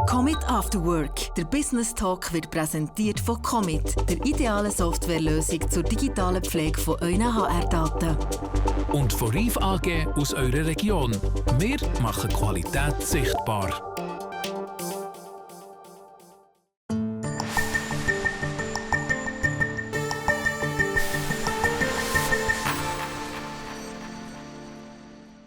Commit After Work. Der Business Talk wird präsentiert von Commit, der idealen Softwarelösung zur digitalen Pflege von euren HR-Daten. Und von Reif AG aus eurer Region. Wir machen Qualität sichtbar.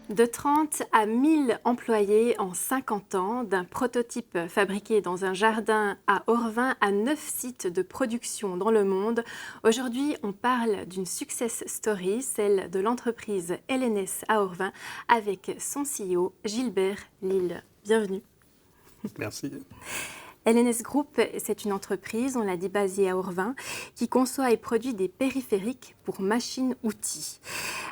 De 30 à 1000 employés en 50 ans, d'un prototype fabriqué dans un jardin à Orvin à 9 sites de production dans le monde. Aujourd'hui, on parle d'une success story, celle de l'entreprise LNS à Orvin, avec son CEO Gilbert Lille. Bienvenue. Merci. LNS Group, c'est une entreprise, on l'a dit, basée à Orvin, qui conçoit et produit des périphériques pour machines-outils.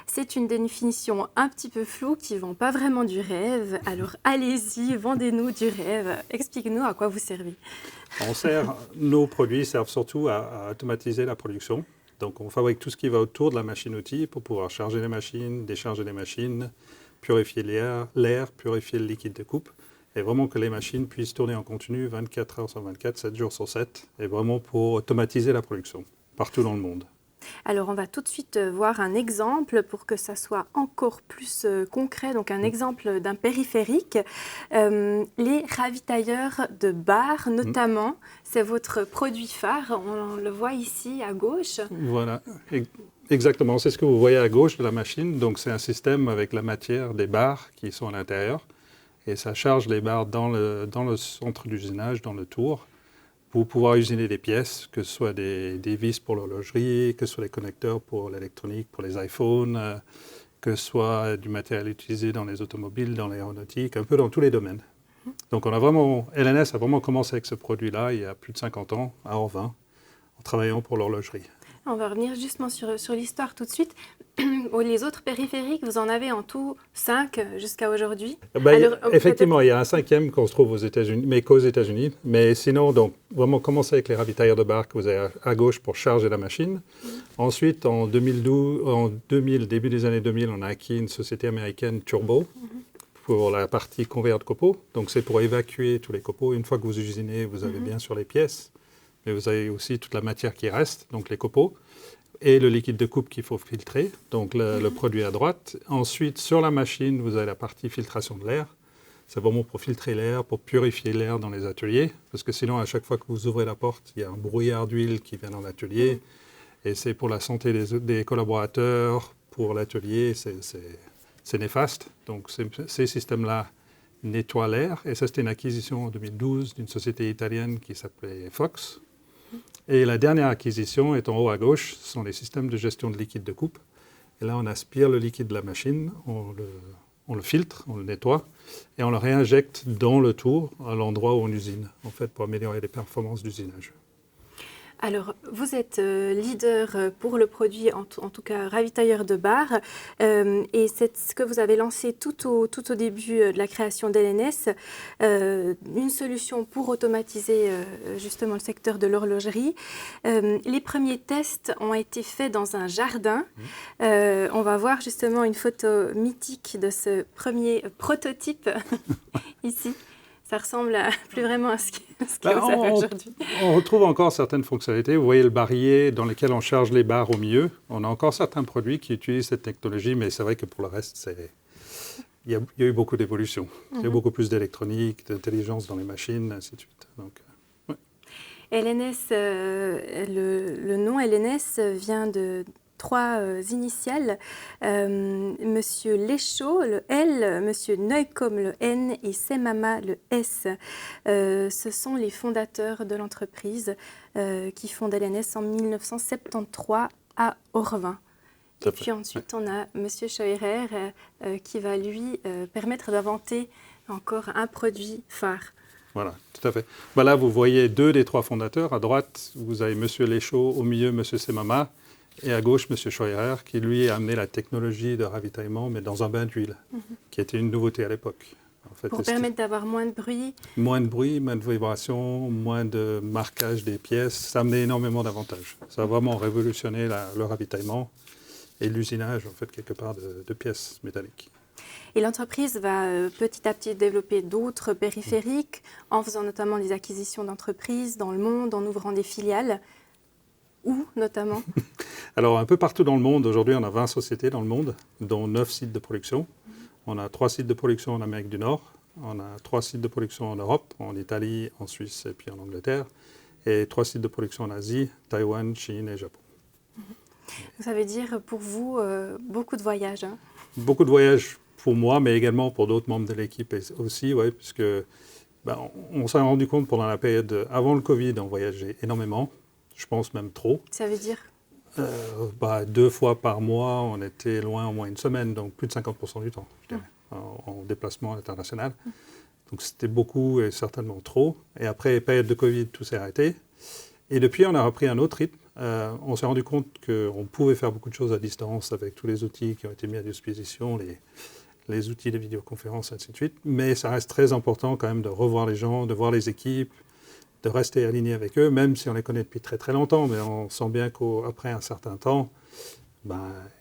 C'est une définition un petit peu floue qui ne vend pas vraiment du rêve. Alors allez-y, vendez-nous du rêve. Expliquez-nous à quoi vous servez. Nos produits servent surtout à automatiser la production. Donc on fabrique tout ce qui va autour de la machine-outil pour pouvoir charger les machines, décharger les machines, purifier l'air, purifier le liquide de coupe. Et vraiment que les machines puissent tourner en continu 24 heures sur 24, 7 jours sur 7, et vraiment pour automatiser la production partout dans le monde. Alors, on va tout de suite voir un exemple pour que ça soit encore plus concret. Donc, un exemple d'un périphérique. Les ravitailleurs de bar, notamment, c'est votre produit phare. On le voit ici à gauche. Voilà, exactement. C'est ce que vous voyez à gauche de la machine. Donc, c'est un système avec la matière des barres qui sont à l'intérieur. Et ça charge les barres dans le centre d'usinage, dans le tour, pour pouvoir usiner des pièces, que ce soit des vis pour l'horlogerie, que ce soit des connecteurs pour l'électronique, pour les iPhones, que ce soit du matériel utilisé dans les automobiles, dans l'aéronautique, un peu dans tous les domaines. Donc LNS a vraiment commencé avec ce produit-là il y a plus de 50 ans, à Orvin, en travaillant pour l'horlogerie. On va revenir justement sur l'histoire tout de suite. Les autres périphériques, vous en avez en tout 5 jusqu'à aujourd'hui. Effectivement, il y a un 5e qu'on se trouve aux États-Unis, mais qu'aux États-Unis. Mais sinon, donc, vraiment commencer avec les ravitailleurs de bar que vous avez à gauche pour charger la machine. Ensuite, en 2000, début des années 2000, on a acquis une société américaine Turbo pour la partie conveyor de copeaux. Donc, c'est pour évacuer tous les copeaux. Une fois que vous usinez, vous avez bien sûr les pièces, mais vous avez aussi toute la matière qui reste, donc les copeaux. Et le liquide de coupe qu'il faut filtrer, donc le produit à droite. Ensuite, sur la machine, vous avez la partie filtration de l'air. C'est vraiment pour filtrer l'air, pour purifier l'air dans les ateliers. Parce que sinon, à chaque fois que vous ouvrez la porte, il y a un brouillard d'huile qui vient dans l'atelier. Et c'est pour la santé des collaborateurs, pour l'atelier, c'est néfaste. Donc ces systèmes-là nettoient l'air. Et ça, c'était une acquisition en 2012 d'une société italienne qui s'appelait Fox. Et la dernière acquisition est en haut à gauche, ce sont les systèmes de gestion de liquide de coupe. Et là, on aspire le liquide de la machine, on le filtre, on le nettoie, et on le réinjecte dans le tour, à l'endroit où on usine, en fait, pour améliorer les performances d'usinage. Alors, vous êtes leader pour le produit, en tout cas ravitailleur de bar, et c'est ce que vous avez lancé tout au début de la création d'LNS, une solution pour automatiser justement le secteur de l'horlogerie. Les premiers tests ont été faits dans un jardin. On va voir justement une photo mythique de ce premier prototype ici. Ça ressemble plus vraiment à ce que vous avez aujourd'hui. On retrouve encore certaines fonctionnalités. Vous voyez le barillet dans lequel on charge les barres au milieu. On a encore certains produits qui utilisent cette technologie, mais c'est vrai que pour le reste, il y a eu beaucoup d'évolution. Il y a beaucoup plus d'électronique, d'intelligence dans les machines, ainsi de suite. Donc, ouais. LNS, le nom LNS vient de 3 initiales, Monsieur Lechaud, le L, Monsieur Neukomm, le N, et Semama, le S. Ce sont les fondateurs de l'entreprise qui fondent LNS en 1973 à Orvin. Et puis ensuite, on a Monsieur Scheurer qui va lui permettre d'inventer encore un produit phare. Voilà, tout à fait. Là, vous voyez 2 des 3 fondateurs. À droite, vous avez Monsieur Lechaud, au milieu, Monsieur Semama. Et à gauche, M. Scheurer, qui lui a amené la technologie de ravitaillement, mais dans un bain d'huile, qui était une nouveauté à l'époque. En fait, pour permettre d'avoir moins de bruit. Moins de bruit, moins de vibration, moins de marquage des pièces. Ça amenait énormément d'avantages. Ça a vraiment révolutionné le ravitaillement et l'usinage, en fait, quelque part, de pièces métalliques. Et l'entreprise va petit à petit développer d'autres périphériques en faisant notamment des acquisitions d'entreprises dans le monde, en ouvrant des filiales. Où notamment? Alors un peu partout dans le monde. Aujourd'hui, on a 20 sociétés dans le monde, dont 9 sites de production. On a 3 sites de production en Amérique du Nord. On a 3 sites de production en Europe, en Italie, en Suisse et puis en Angleterre. Et 3 sites de production en Asie, Taïwan, Chine et Japon. Ça veut dire pour vous beaucoup de voyages, hein? Beaucoup de voyages pour moi, mais également pour d'autres membres de l'équipe aussi, ouais, puisque on s'est rendu compte pendant la période avant le Covid, on voyageait énormément, je pense même trop. Ça veut dire 2 fois par mois, on était loin au moins une semaine, donc plus de 50% du temps, je dirais, en déplacement international. Donc c'était beaucoup et certainement trop. Et après, période de Covid, tout s'est arrêté. Et depuis, on a repris un autre rythme. On s'est rendu compte qu'on pouvait faire beaucoup de choses à distance avec tous les outils qui ont été mis à disposition, les outils de vidéoconférence, ainsi de suite. Mais ça reste très important quand même de revoir les gens, de voir les équipes, de rester aligné avec eux, même si on les connaît depuis très très longtemps. Mais on sent bien qu'après un certain temps,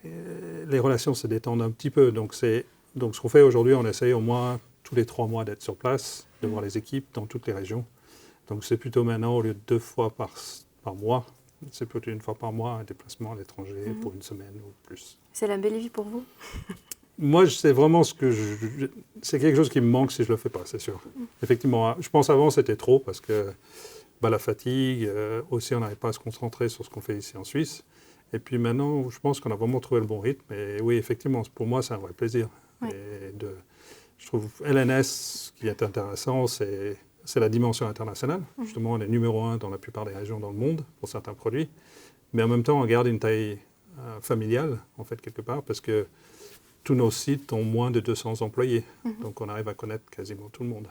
les relations se détendent un petit peu. Donc ce qu'on fait aujourd'hui, on essaye au moins tous les 3 mois d'être sur place, de voir les équipes dans toutes les régions. Donc c'est plutôt maintenant, au lieu de 2 fois par mois, c'est plutôt 1 fois par mois un déplacement à l'étranger pour une semaine ou plus. C'est la belle vie pour vous? Moi, c'est vraiment c'est quelque chose qui me manque si je ne le fais pas, c'est sûr. Effectivement, je pense avant c'était trop parce que la fatigue, aussi on n'arrive pas à se concentrer sur ce qu'on fait ici en Suisse. Et puis maintenant, je pense qu'on a vraiment trouvé le bon rythme. Et oui, effectivement, pour moi, c'est un vrai plaisir. Oui. Je trouve LNS, qui est intéressant, c'est la dimension internationale. Justement, on est numéro 1 dans la plupart des régions dans le monde pour certains produits. Mais en même temps, on garde une taille familiale, en fait, quelque part, parce que tous nos sites ont moins de 200 employés. Donc, on arrive à connaître quasiment tout le monde.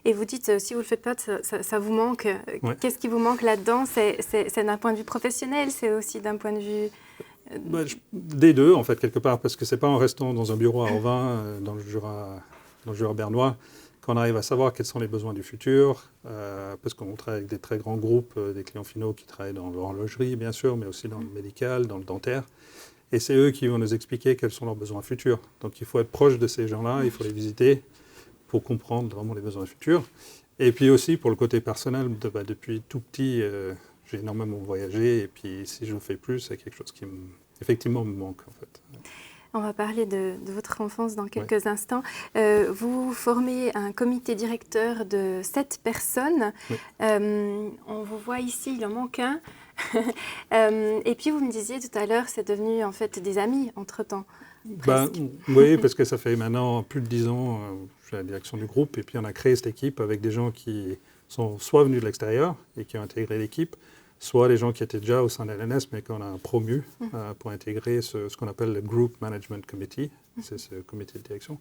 Et vous dites, si vous ne le faites pas, ça vous manque. Ouais. Qu'est-ce qui vous manque là-dedans? C'est d'un point de vue professionnel, c'est aussi d'un point de vue... Des deux, en fait, quelque part, parce que ce n'est pas en restant dans un bureau à Orvin, dans le Jura bernois, qu'on arrive à savoir quels sont les besoins du futur, parce qu'on travaille avec des très grands groupes, des clients finaux qui travaillent dans l'horlogerie, bien sûr, mais aussi dans le médical, dans le dentaire. Et c'est eux qui vont nous expliquer quels sont leurs besoins futurs. Donc il faut être proche de ces gens-là, il faut les visiter pour comprendre vraiment les besoins futurs. Et puis aussi, pour le côté personnel, depuis tout petit, j'ai énormément voyagé. Et puis si je le fais plus, c'est quelque chose qui, effectivement, me manque, en fait. On va parler de votre enfance dans quelques instants. Vous formez un comité directeur de 7 personnes. Oui. On vous voit ici, il en manque un. Et puis vous me disiez tout à l'heure, c'est devenu en fait des amis entre-temps. Oui, parce que ça fait maintenant plus de 10 ans, je suis à la direction du groupe. Et puis on a créé cette équipe avec des gens qui sont soit venus de l'extérieur et qui ont intégré l'équipe, soit les gens qui étaient déjà au sein de LNS, mais qu'on a promu pour intégrer ce qu'on appelle le Group Management Committee, c'est ce comité de direction.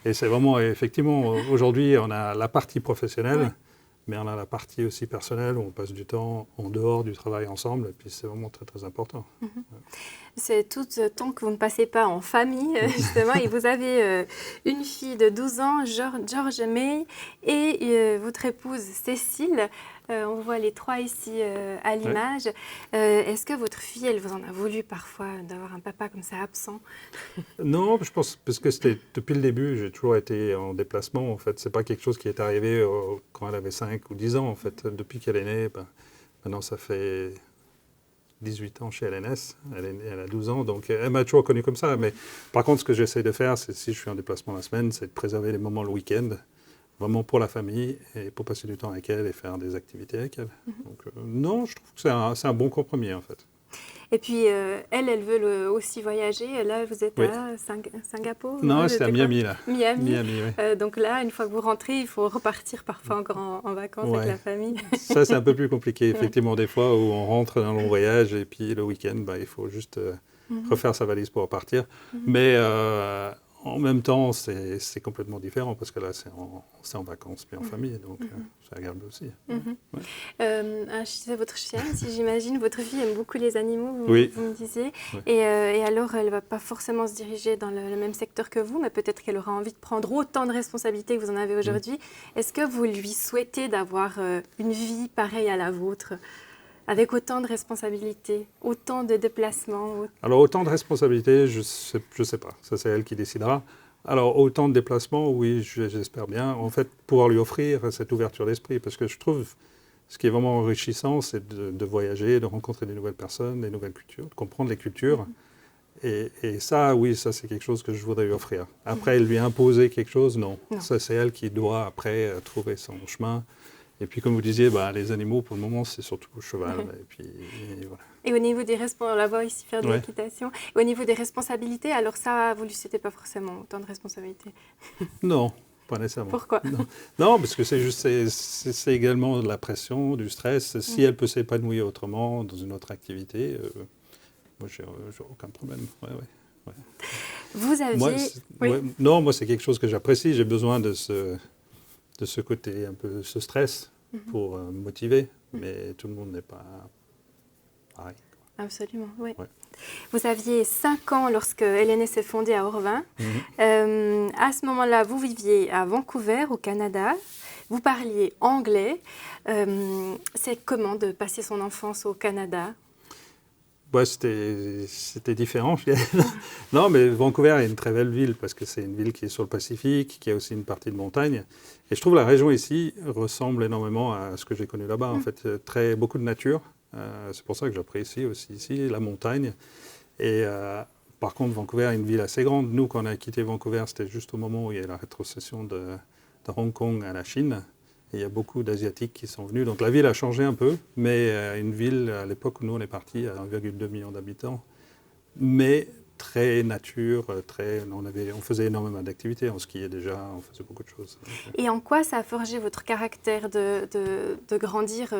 Et c'est vraiment, effectivement, aujourd'hui, on a la partie professionnelle, mais on a la partie aussi personnelle où on passe du temps en dehors du travail ensemble, et puis c'est vraiment très, très important. C'est tout ce temps que vous ne passez pas en famille, justement, et vous avez une fille de 12 ans, George May, et votre épouse Cécile. On voit les 3 ici à l'image. Est-ce que votre fille, elle vous en a voulu parfois d'avoir un papa comme ça absent? Non, je pense, parce que c'était depuis le début, j'ai toujours été en déplacement, en fait. C'est pas quelque chose qui est arrivé quand elle avait 5 ou 10 ans, en fait. Depuis qu'elle est née, maintenant ça fait 18 ans chez LNS, elle a 12 ans, donc elle m'a toujours connu comme ça. Mais par contre, ce que j'essaie de faire, c'est, si je suis en déplacement la semaine, c'est de préserver les moments le week-end, vraiment pour la famille et pour passer du temps avec elle et faire des activités avec elle. Donc non, je trouve que c'est un bon compromis, en fait. Et puis, elle veut aussi voyager. Là, vous êtes à Singapour? Non, c'est à Miami, là. Miami, oui. donc là, une fois que vous rentrez, il faut repartir parfois encore en vacances avec la famille. Ça, c'est un peu plus compliqué, effectivement, des fois, où on rentre d'un long voyage et puis le week-end, il faut juste refaire sa valise pour repartir. Mais en même temps, c'est complètement différent parce que là, c'est en vacances puis en famille, donc c'est agréable aussi. C'est votre chien, si j'imagine. Votre fille aime beaucoup les animaux, vous me disiez. Oui. Et alors, elle ne va pas forcément se diriger dans le même secteur que vous, mais peut-être qu'elle aura envie de prendre autant de responsabilités que vous en avez aujourd'hui. Est-ce que vous lui souhaitez d'avoir une vie pareille à la vôtre, avec autant de responsabilités, autant de déplacements? Alors, autant de responsabilités, je sais pas. Ça, c'est elle qui décidera. Alors, autant de déplacements, oui, j'espère bien. En fait, pouvoir lui offrir cette ouverture d'esprit, parce que je trouve, ce qui est vraiment enrichissant, c'est de voyager, de rencontrer des nouvelles personnes, des nouvelles cultures, de comprendre les cultures. Et ça, oui, ça, c'est quelque chose que je voudrais lui offrir. Après, lui imposer quelque chose, non. Ça, c'est elle qui doit, après, trouver son chemin. Et puis, comme vous disiez, les animaux, pour le moment, c'est surtout le cheval. Et puis, voilà. Et au niveau des responsabilités, on la voit ici faire de l'équitation. Et au niveau des responsabilités, alors ça, vous ne lui citez pas forcément autant de responsabilités? Non, pas nécessairement. Pourquoi? Non, parce que c'est également de la pression, du stress. Si elle peut s'épanouir autrement, dans une autre activité, moi, j'ai aucun problème. Ouais. Vous aviez... Non, moi, c'est quelque chose que j'apprécie. J'ai besoin de ce côté, un peu, ce stress pour me motiver. Mais tout le monde n'est pas pareil. Absolument, oui. Ouais. Vous aviez 5 ans lorsque LNS s'est fondée à Orvin. À ce moment-là, vous viviez à Vancouver, au Canada. Vous parliez anglais. C'est comment de passer son enfance au Canada? C'était différent. Non, mais Vancouver est une très belle ville parce que c'est une ville qui est sur le Pacifique, qui a aussi une partie de montagne. Et je trouve la région ici ressemble énormément à ce que j'ai connu là-bas. En fait, beaucoup de nature. C'est pour ça que j'apprécie aussi ici la montagne. Et par contre, Vancouver est une ville assez grande. Nous, quand on a quitté Vancouver, c'était juste au moment où il y a la rétrocession de Hong Kong à la Chine. Et il y a beaucoup d'Asiatiques qui sont venus. Donc la ville a changé un peu, mais une ville, à l'époque où nous on est partis, à 1,2 million d'habitants, mais très nature, on faisait énormément d'activités, on skiait déjà, on faisait beaucoup de choses. Et en quoi ça a forgé votre caractère de grandir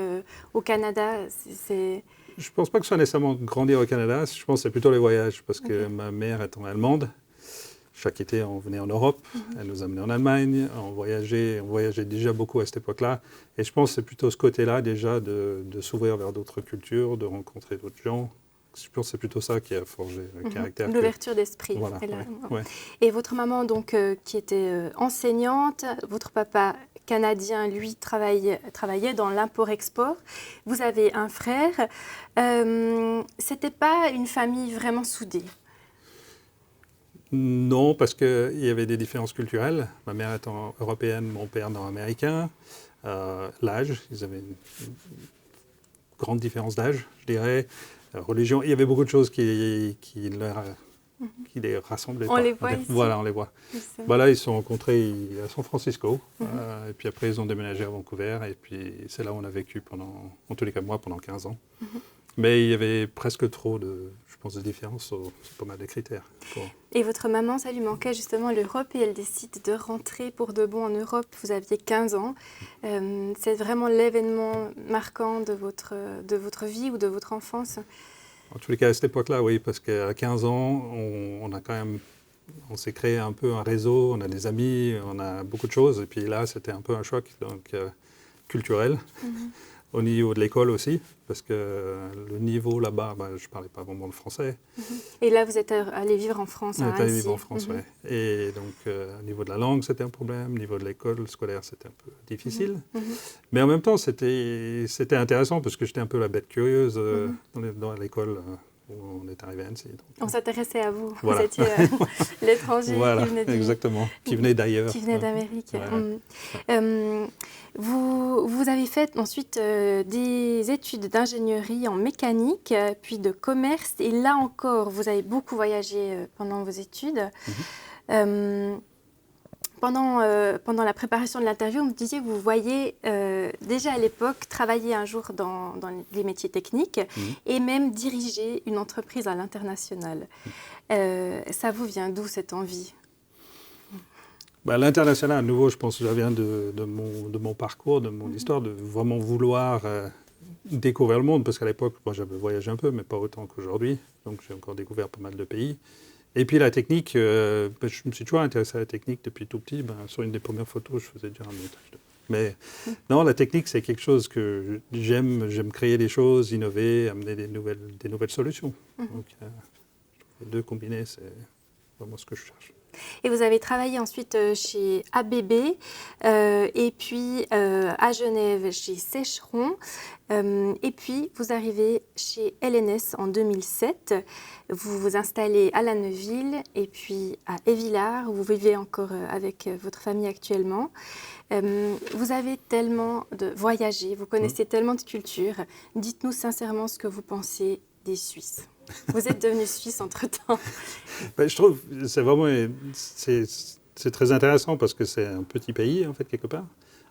au Canada? Je ne pense pas que ce soit nécessairement grandir au Canada, je pense que c'est plutôt les voyages, parce que ma mère étant allemande, chaque été, on venait en Europe, elle nous amenait en Allemagne, on voyageait déjà beaucoup à cette époque-là. Et je pense que c'est plutôt ce côté-là déjà de s'ouvrir vers d'autres cultures, de rencontrer d'autres gens. Je pense que c'est plutôt ça qui a forgé le caractère. L'ouverture d'esprit. Voilà, Et votre maman, donc, qui était enseignante, votre papa canadien, lui, travaillait dans l'import-export. Vous avez un frère. C'était pas une famille vraiment soudée? Non, parce qu'il y avait des différences culturelles. Ma mère étant européenne, mon père nord-américain. L'âge, ils avaient une grande différence d'âge, je dirais. Religion, il y avait beaucoup de choses qui les rassemblaient. On les voit ici. Voilà, on les voit. Là, ils se sont rencontrés à San Francisco. Et puis après, ils ont déménagé à Vancouver. Et puis c'est là où on a vécu en tous les cas moi, pendant 15 ans. Mais il y avait presque trop de différences sur pas mal de critères. Et votre maman, ça lui manquait justement l'Europe et elle décide de rentrer pour de bon en Europe. Vous aviez 15 ans. C'est vraiment l'événement marquant de votre vie ou de votre enfance? En tous les cas, à cette époque-là, oui, parce qu'à 15 ans, on s'est créé un peu un réseau, on a des amis, on a beaucoup de choses. Et puis là, c'était un peu un choc culturel. Au niveau de l'école aussi, parce que le niveau là-bas, je ne parlais pas vraiment le français. Et là, vous êtes allé vivre en France, à Annecy. allé vivre en France, oui. Et donc, au niveau de la langue, c'était un problème. Au niveau de l'école scolaire, c'était un peu difficile. Mais en même temps, c'était intéressant, parce que j'étais un peu la bête curieuse dans l'école où on est arrivé à Annecy. On s'intéressait à vous. Voilà. Vous étiez l'étranger qui venait d'ailleurs. Qui venait d'Amérique. Ouais. Vous avez fait ensuite des études d'ingénierie en mécanique, puis de commerce. Et là encore, vous avez beaucoup voyagé pendant vos études. Pendant la préparation de l'interview, vous me disiez que vous voyez déjà à l'époque travailler un jour dans les métiers techniques et même diriger une entreprise à l'international. Ça vous vient d'où cette envie? L'international, à nouveau, je pense que ça vient de mon parcours, de mon histoire, de vraiment vouloir découvrir le monde, parce qu'à l'époque, moi j'avais voyagé un peu, mais pas autant qu'aujourd'hui, donc j'ai encore découvert pas mal de pays. Et puis la technique, je me suis toujours intéressé à la technique depuis tout petit. Sur une des premières photos, je faisais déjà un montage. Mais non, la technique, c'est quelque chose que j'aime. J'aime créer des choses, innover, amener des nouvelles solutions. Donc, les deux combinés, c'est vraiment ce que je cherche. Et vous avez travaillé ensuite chez ABB et puis à Genève chez Sécheron. Et puis vous arrivez chez LNS en 2007. Vous vous installez à La Neuville et puis à Évillard, où vous vivez encore avec votre famille actuellement. Vous avez tellement voyagé, vous connaissez tellement de cultures. Dites-nous sincèrement ce que vous pensez des Suisses. Vous êtes devenu suisse entre-temps. Je trouve que c'est très intéressant parce que c'est un petit pays, en fait, quelque part,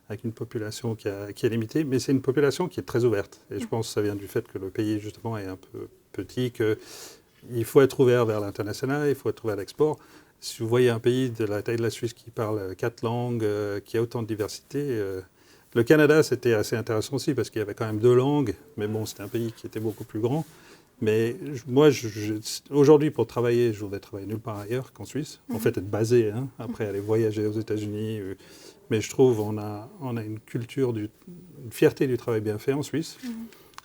avec une population qui est limitée, mais c'est une population qui est très ouverte. Et je pense que ça vient du fait que le pays, justement, est un peu petit, qu'il faut être ouvert vers l'international, il faut être ouvert à l'export. Si vous voyez un pays de la taille de la Suisse qui parle 4 langues, qui a autant de diversité... Le Canada, c'était assez intéressant aussi parce qu'il y avait quand même 2 langues, mais bon, c'était un pays qui était beaucoup plus grand. Mais moi, aujourd'hui, pour travailler, je voudrais travailler nulle part ailleurs qu'en Suisse. En fait, être basé, après aller voyager aux États-Unis. Mais je trouve qu'on a une culture, une fierté du travail bien fait en Suisse.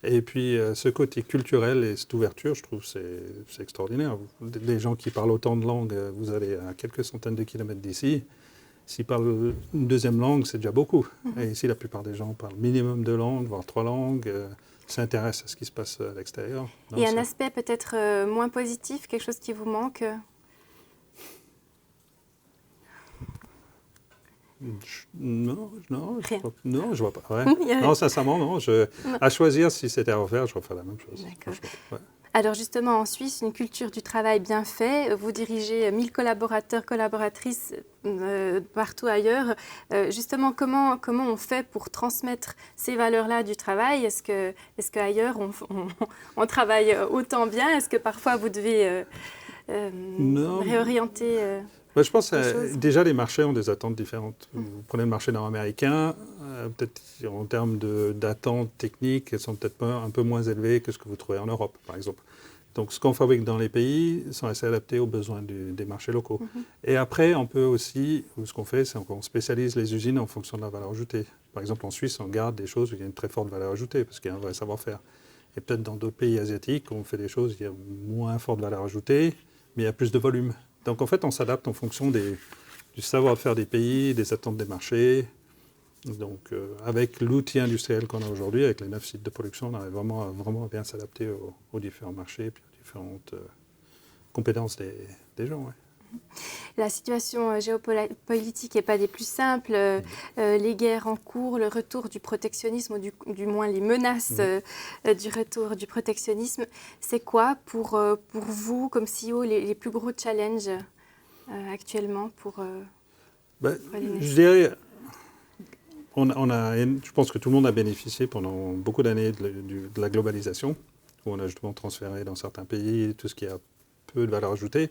Et puis, ce côté culturel et cette ouverture, je trouve c'est extraordinaire. Les gens qui parlent autant de langues, vous allez à quelques centaines de kilomètres d'ici. S'ils parlent une deuxième langue, c'est déjà beaucoup. Et ici, la plupart des gens parlent minimum 2 langues, voire 3 langues. S'intéressent à ce qui se passe à l'extérieur. Et un aspect peut-être moins positif, quelque chose qui vous manque? Non, je vois pas. Ouais. Non, sincèrement, non. À choisir, si c'était à refaire, je referais la même chose. D'accord. Ouais. Alors justement, en Suisse, une culture du travail bien fait. Vous dirigez 1000 collaborateurs, collaboratrices partout ailleurs. Justement, comment on fait pour transmettre ces valeurs-là du travail? Est-ce qu'ailleurs, on travaille autant bien? Est-ce que parfois, vous devez réorienter je pense que déjà, les marchés ont des attentes différentes. Vous prenez le marché nord-américain, peut-être en termes d'attentes techniques, elles sont peut-être un peu moins élevées que ce que vous trouvez en Europe, par exemple. Donc, ce qu'on fabrique dans les pays sont assez adaptés aux besoins des marchés locaux. Et après, on peut aussi, ce qu'on fait, c'est qu'on spécialise les usines en fonction de la valeur ajoutée. Par exemple, en Suisse, on garde des choses où il y a une très forte valeur ajoutée, parce qu'il y a un vrai savoir-faire. Et peut-être dans d'autres pays asiatiques, on fait des choses où il y a moins forte valeur ajoutée, mais il y a plus de volume. Donc, en fait, on s'adapte en fonction du savoir-faire des pays, des attentes des marchés. Donc, avec l'outil industriel qu'on a aujourd'hui, avec les 9 sites de production, on arrive vraiment à bien s'adapter aux différents marchés et puis aux différentes compétences des gens. Ouais. La situation géopolitique n'est pas des plus simples. Les guerres en cours, le retour du protectionnisme, ou du moins les menaces du retour du protectionnisme. C'est quoi pour vous, comme CEO, les plus gros challenges actuellement pour je dirais, je pense que tout le monde a bénéficié pendant beaucoup d'années de la globalisation, où on a justement transféré dans certains pays tout ce qui a peu de valeur ajoutée.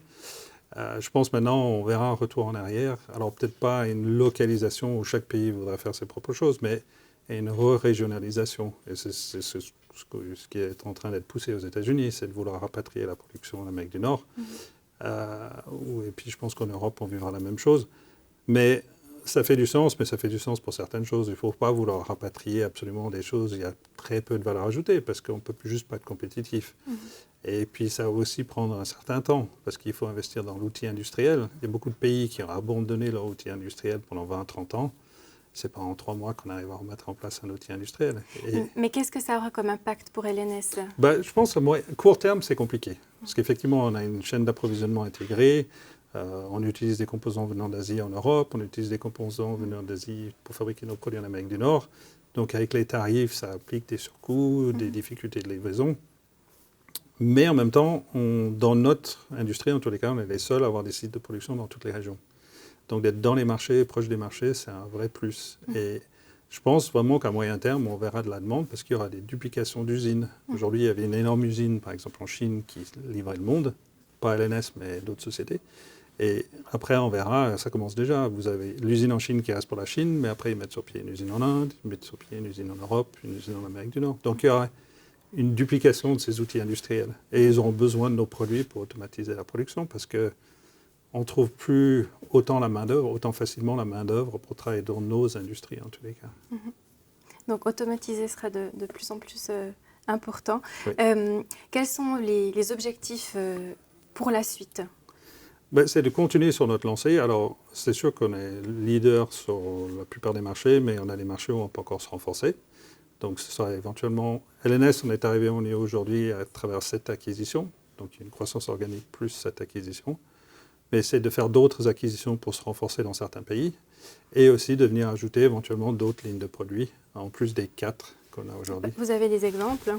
Je pense maintenant on verra un retour en arrière. Alors peut-être pas une localisation où chaque pays voudrait faire ses propres choses, mais une re-régionalisation. Et c'est ce qui est en train d'être poussé aux États-Unis, c'est de vouloir rapatrier la production en Amérique du Nord. Et puis je pense qu'en Europe on vivra la même chose. Mais ça fait du sens, mais ça fait du sens pour certaines choses. Il ne faut pas vouloir rapatrier absolument des choses où il y a très peu de valeur ajoutée, parce qu'on ne peut plus juste pas être compétitif. Et puis ça va aussi prendre un certain temps, parce qu'il faut investir dans l'outil industriel. Il y a beaucoup de pays qui ont abandonné leur outil industriel pendant 20-30 ans. Ce n'est pas en 3 mois qu'on arrive à remettre en place un outil industriel. Mais qu'est-ce que ça aura comme impact pour LNS? Je pense qu'à court terme, c'est compliqué. Parce qu'effectivement, on a une chaîne d'approvisionnement intégrée. On utilise des composants venant d'Asie en Europe, on utilise des composants venant d'Asie pour fabriquer nos produits en Amérique du Nord. Donc avec les tarifs, ça implique des surcoûts, des difficultés de livraison. Mais en même temps, dans notre industrie, en tous les cas, on est les seuls à avoir des sites de production dans toutes les régions. Donc d'être dans les marchés, proche des marchés, c'est un vrai plus. Et je pense vraiment qu'à moyen terme, on verra de la demande parce qu'il y aura des duplications d'usines. Aujourd'hui, il y avait une énorme usine, par exemple en Chine, qui livrait le monde. Pas LNS, mais d'autres sociétés. Et après, on verra, ça commence déjà. Vous avez l'usine en Chine qui reste pour la Chine, mais après, ils mettent sur pied une usine en Inde, ils mettent sur pied une usine en Europe, une usine en Amérique du Nord. Donc, il y aura une duplication de ces outils industriels. Et ils auront besoin de nos produits pour automatiser la production parce qu'on ne trouve plus autant facilement la main-d'œuvre pour travailler dans nos industries, en tous les cas. Donc, automatiser sera de plus en plus important. Oui. Quels sont les objectifs pour la suite ? C'est de continuer sur notre lancée. Alors, c'est sûr qu'on est leader sur la plupart des marchés, mais on a des marchés où on peut encore se renforcer. Donc, ce sera éventuellement... LNS, on est arrivé au niveau aujourd'hui à travers 7 acquisitions. Donc, une croissance organique plus 7 acquisitions. Mais c'est de faire d'autres acquisitions pour se renforcer dans certains pays et aussi de venir ajouter éventuellement d'autres lignes de produits, en plus des 4 qu'on a aujourd'hui. Vous avez des exemples?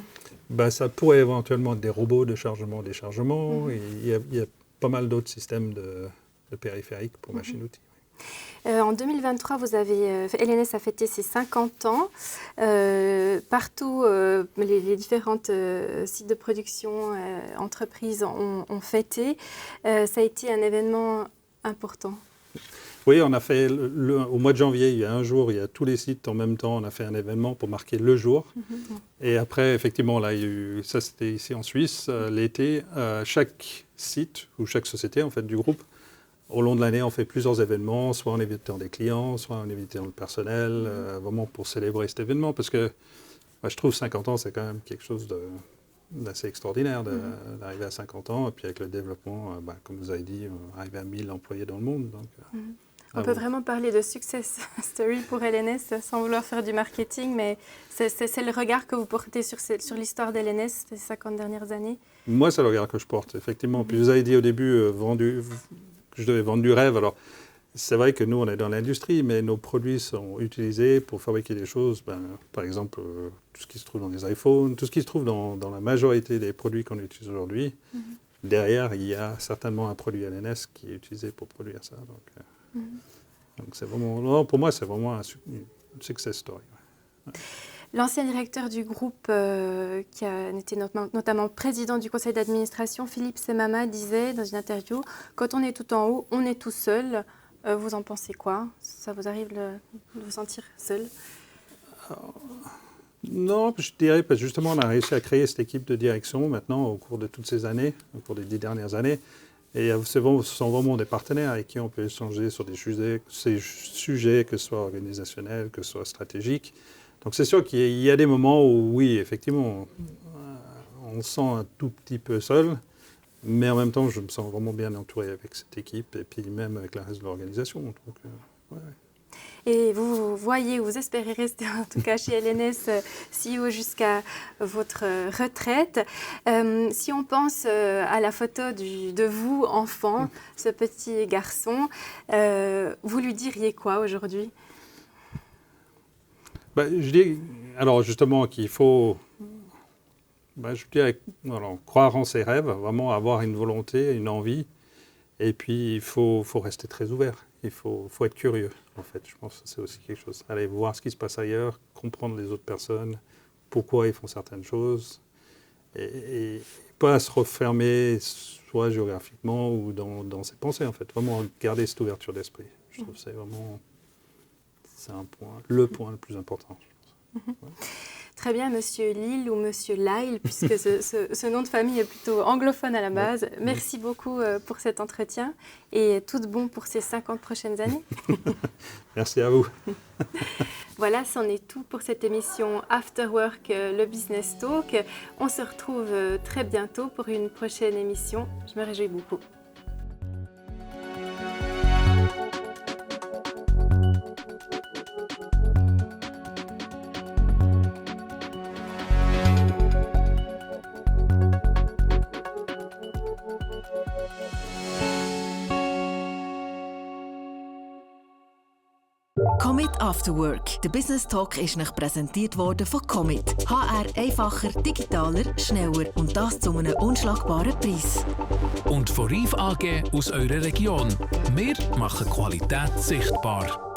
Ça pourrait éventuellement être des robots de chargement-déchargement. Il y a pas mal d'autres systèmes de périphériques pour machines-outils. En 2023, LNS a fêté ses 50 ans. Partout, les différentes sites de production, entreprises ont fêté. Ça a été un événement important. Oui, on a fait, au mois de janvier, il y a un jour, il y a tous les sites en même temps, on a fait un événement pour marquer le jour. Et après, effectivement, là, il y a eu, ça c'était ici en Suisse, l'été, chaque site ou chaque société en fait, du groupe, au long de l'année, on fait plusieurs événements, soit en invitant des clients, soit en invitant le personnel, vraiment pour célébrer cet événement. Parce que je trouve 50 ans, c'est quand même quelque chose d'assez extraordinaire d'arriver à 50 ans. Et puis avec le développement, comme vous avez dit, arriver à 1000 employés dans le monde. Donc, on peut vraiment parler de success story pour LNS sans vouloir faire du marketing, mais c'est le regard que vous portez sur l'histoire d'LNS ces 50 dernières années. Moi, c'est le regard que je porte, effectivement. Puis vous avez dit au début que je devais vendre du rêve. Alors, c'est vrai que nous, on est dans l'industrie, mais nos produits sont utilisés pour fabriquer des choses. Par exemple, tout ce qui se trouve dans les iPhones, tout ce qui se trouve dans la majorité des produits qu'on utilise aujourd'hui. Derrière, il y a certainement un produit LNS qui est utilisé pour produire ça. Donc c'est vraiment, pour moi, c'est vraiment une success story. Ouais. L'ancien directeur du groupe, qui a été notamment président du conseil d'administration, Philippe Semama, disait dans une interview « Quand on est tout en haut, on est tout seul ». Vous en pensez quoi? Ça vous arrive de vous sentir seul? Non, je dirais parce que justement, on a réussi à créer cette équipe de direction maintenant au cours de toutes ces années, au cours des 10 dernières années. Et ce sont vraiment des partenaires avec qui on peut échanger sur ces sujets, que ce soit organisationnels, que ce soit stratégiques. Donc c'est sûr qu'il y a des moments où, oui, effectivement, on se sent un tout petit peu seul, mais en même temps, je me sens vraiment bien entouré avec cette équipe et puis même avec le reste de l'organisation. Donc, ouais. Et vous espérez rester en tout cas chez LNS CEO jusqu'à votre retraite. Si on pense à la photo de vous, enfant, ce petit garçon, vous lui diriez quoi aujourd'hui? Je dis alors justement qu'il faut je dirais, croire en ses rêves, vraiment avoir une volonté, une envie. Et puis, il faut rester très ouvert. Il faut être curieux, en fait. Je pense que c'est aussi quelque chose. Aller voir ce qui se passe ailleurs, comprendre les autres personnes, pourquoi ils font certaines choses. Et pas se refermer, soit géographiquement ou dans ses pensées, en fait. Vraiment garder cette ouverture d'esprit. Je trouve que c'est vraiment le point le plus important, je pense. Ouais. Très bien, Monsieur Lille ou Monsieur Lyle, puisque ce nom de famille est plutôt anglophone à la base. Ouais. Merci beaucoup pour cet entretien et tout de bon pour ces 50 prochaines années. Merci à vous. Voilà, c'en est tout pour cette émission After Work, le Business Talk. On se retrouve très bientôt pour une prochaine émission. Je me réjouis beaucoup. Commit After Work. Der Business Talk ist euch präsentiert worden von Commit. HR einfacher, digitaler, schneller und das zu einem unschlagbaren Preis. Und von Reef AG aus eurer Region. Wir machen Qualität sichtbar.